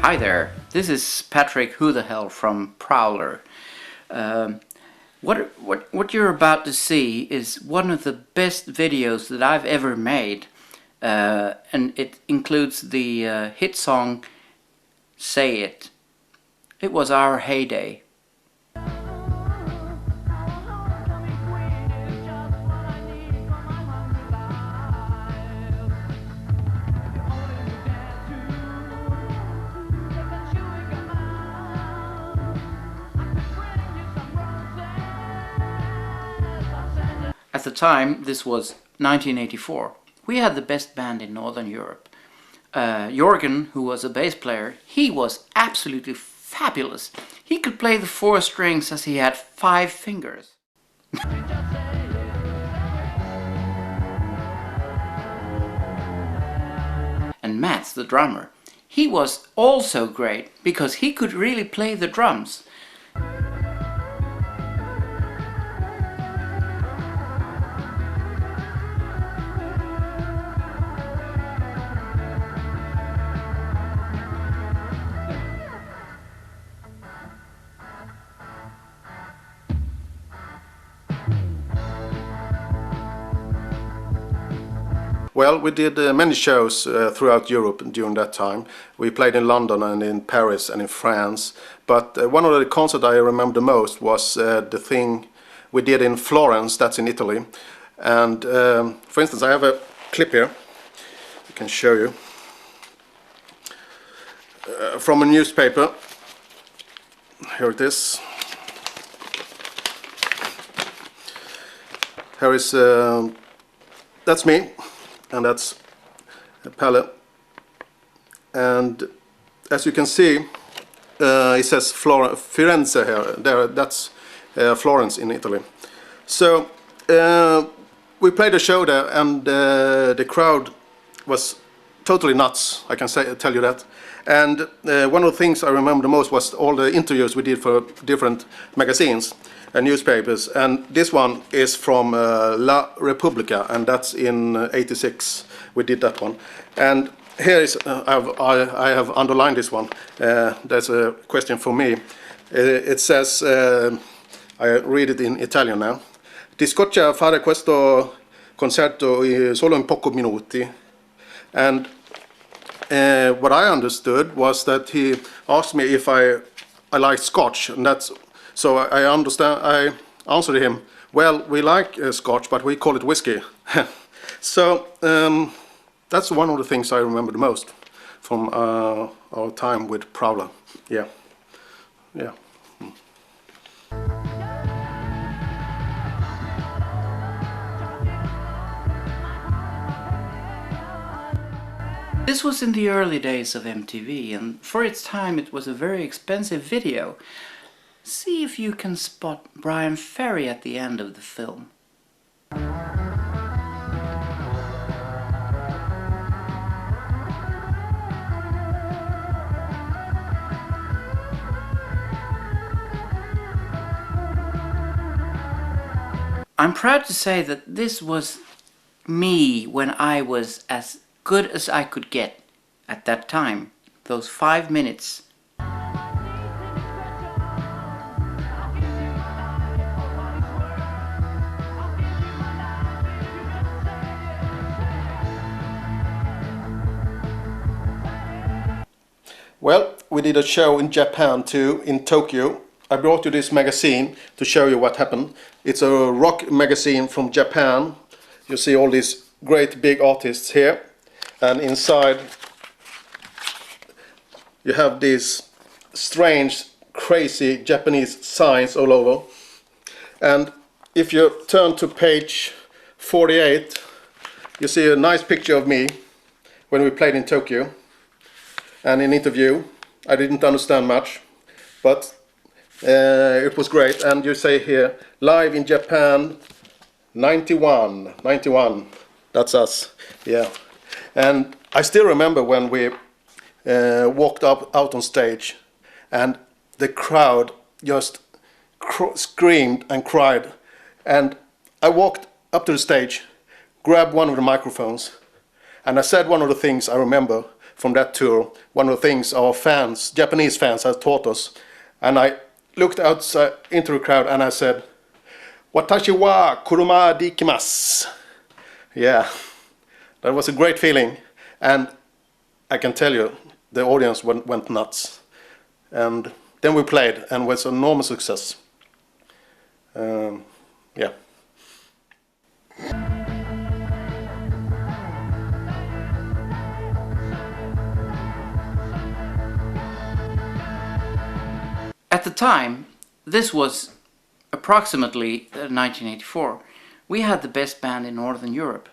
Hi there, this is Patrick Who the Hell from Prowler. What you're about to see is one of the best videos that I've ever made, and it includes the hit song Say It. It was our heyday. At the time, this was 1984. We had the best band in Northern Europe. Jorgen, who was a bass player, he was absolutely fabulous. He could play the 4 strings as he had 5 fingers. And Mats, the drummer, he was also great because he could really play the drums. Well, we did many shows throughout Europe during that time. We played in London and in Paris and in France. But one of the concerts I remember the most was the thing we did in Florence, that's in Italy. And for instance, I have a clip here, I can show you, from a newspaper. Here it is. Here is, that's me. And that's Pelle, and as you can see, it says Firenze here. That's Florence in Italy. So we played a show there, and the crowd was totally nuts. I can tell you that. And one of the things I remember the most was all the interviews we did for different magazines and newspapers, and this one is from La Repubblica, and that's in '86. We did that one, and here is I have underlined this one. There's a question for me. It says, I read it in Italian now. Ti scoccia fare questo concerto solo in pochi minuti, and what I understood was that he asked me if I like Scotch, and that's. So I answered him, well, we like Scotch, but we call it whiskey. So that's one of the things I remember the most from our time with Prowler. Yeah. Yeah. This was in the early days of MTV, and for its time it was a very expensive video. See if you can spot Brian Ferry at the end of the film. I'm proud to say that this was me when I was as good as I could get at that time. Those 5 minutes. Well, we did a show in Japan too, in Tokyo. I brought you this magazine to show you what happened. It's a rock magazine from Japan. You see all these great big artists here. And inside you have these strange, crazy Japanese signs all over. And if you turn to page 48, you see a nice picture of me when we played in Tokyo. And in interview, I didn't understand much, but it was great. And you say here, live in Japan, 91, that's us, yeah. And I still remember when we walked out on stage, and the crowd just screamed and cried. And I walked up to the stage, grabbed one of the microphones, and I said one of the things I remember from that tour. One of the things our fans, Japanese fans, have taught us. And I looked outside into the crowd and I said, "Watashi wa kuruma de ikimasu." Yeah, that was a great feeling. And I can tell you, the audience went nuts. And then we played, and it was an enormous success. Yeah. At the time, this was approximately 1984, we had the best band in Northern Europe.